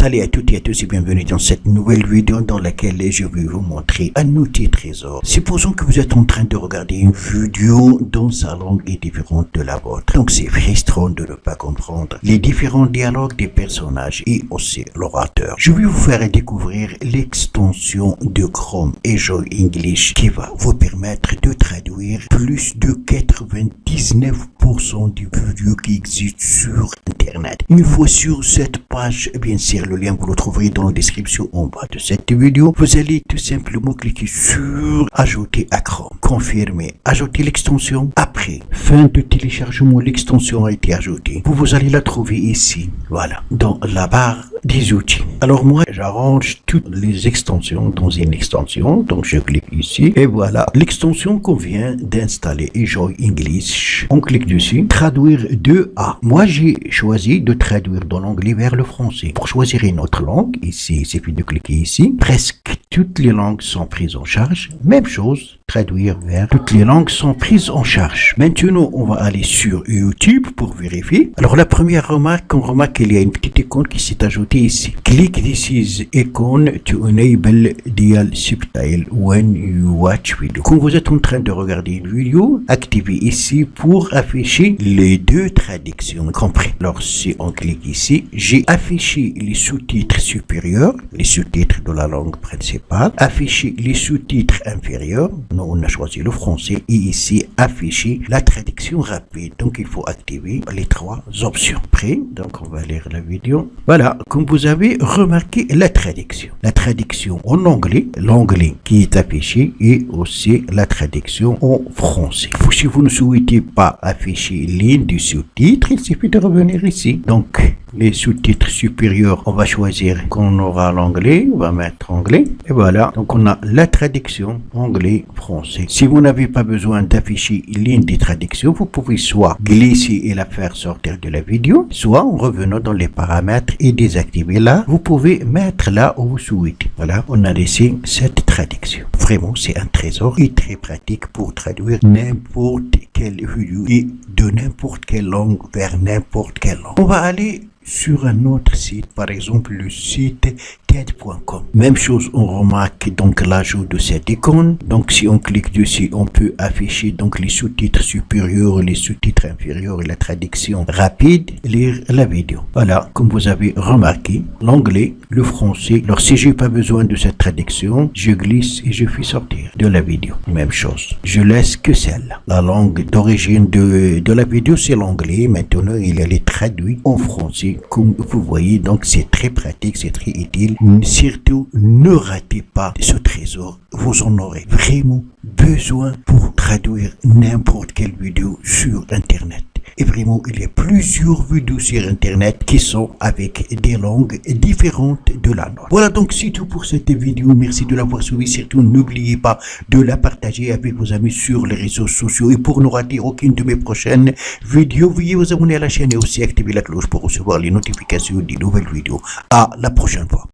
Salut à toutes et à tous et bienvenue dans cette nouvelle vidéo dans laquelle je vais vous montrer un outil trésor. Supposons que vous êtes en train de regarder une vidéo dont sa langue est différente de la vôtre. Donc c'est frustrant de ne pas comprendre les différents dialogues des personnages et aussi l'orateur. Je vais vous faire découvrir l'extension de Chrome Enjoy English qui va vous permettre de traduire plus de 99% des vidéos qui existent sur Internet. Une fois sur cette page, bien sûr, le lien vous le trouverez dans la description en bas de cette vidéo. Vous allez tout simplement cliquer sur ajouter à Chrome, confirmer, ajouter l'extension. Après, fin de téléchargement, l'extension a été ajoutée. Vous allez la trouver ici, voilà, dans la barre des outils. Alors moi, j'arrange toutes les extensions dans une extension. Donc je clique ici et voilà l'extension qu'on vient d'installer, Enjoy English. On clique dessus, traduire de A. Moi j'ai choisi de traduire de l'anglais vers le français. Pour choisir une autre langue, ici il suffit de cliquer ici. Presque toutes les langues sont prises en charge. Même chose, traduire vers toutes les langues sont prises en charge. Maintenant, on va aller sur YouTube pour vérifier. Alors la première remarque, on remarque qu'il y a une petite icône qui s'est ajoutée ici. Click this icon to enable dual subtitle when you watch video. Quand vous êtes en train de regarder une vidéo, activez ici pour afficher les deux traductions compris. Alors si on clique ici, j'ai affiché les sous-titres supérieurs, les sous-titres de la langue principale, afficher les sous-titres inférieurs. Nous, on a choisi le français et ici afficher la traduction rapide. Donc il faut activer les trois options. Prêt? Donc on va lire la vidéo. Voilà, comme vous avez remarqué la traduction. La traduction en anglais, l'anglais qui est affiché et aussi la traduction en français. Si vous ne souhaitez pas afficher ligne du sous-titre, il suffit de revenir ici. Donc les sous-titres supérieurs, on va choisir qu'on aura l'anglais, on va mettre anglais et voilà. Donc on a la traduction anglais-français. Si vous n'avez pas besoin d'afficher une ligne de traduction, vous pouvez soit glisser et la faire sortir de la vidéo, soit en revenant dans les paramètres et désactiver là. Vous pouvez mettre là où vous souhaitez. Voilà, on a laissé cette traduction. Vraiment, c'est un trésor et très pratique pour traduire n'importe quelle vidéo et de n'importe quelle langue vers n'importe quelle langue. On va aller sur un autre site, par exemple le site TED.com. Même chose, on remarque donc l'ajout de cette icône. Donc si on clique dessus, on peut afficher donc les sous-titres supérieurs, les sous-titres inférieurs et la traduction rapide, lire la vidéo. Voilà, comme vous avez remarqué, l'anglais, le français. Alors si j'ai pas besoin de cette traduction, je glisse et je fais sortir de la vidéo. Même chose, je laisse que celle-là. La langue d'origine de la vidéo, c'est l'anglais. Maintenant, il est traduit en français. Comme vous voyez, donc c'est très pratique, c'est très utile. Surtout, ne ratez pas ce trésor. Vous en aurez vraiment besoin pour traduire n'importe quelle vidéo sur Internet. Et vraiment, il y a plusieurs vidéos sur Internet qui sont avec des langues différentes de la nôtre. Voilà, donc c'est tout pour cette vidéo. Merci de l'avoir suivi. Surtout, n'oubliez pas de la partager avec vos amis sur les réseaux sociaux. Et pour ne rater aucune de mes prochaines vidéos, veuillez vous abonner à la chaîne et aussi activer la cloche pour recevoir les notifications des nouvelles vidéos. À la prochaine fois.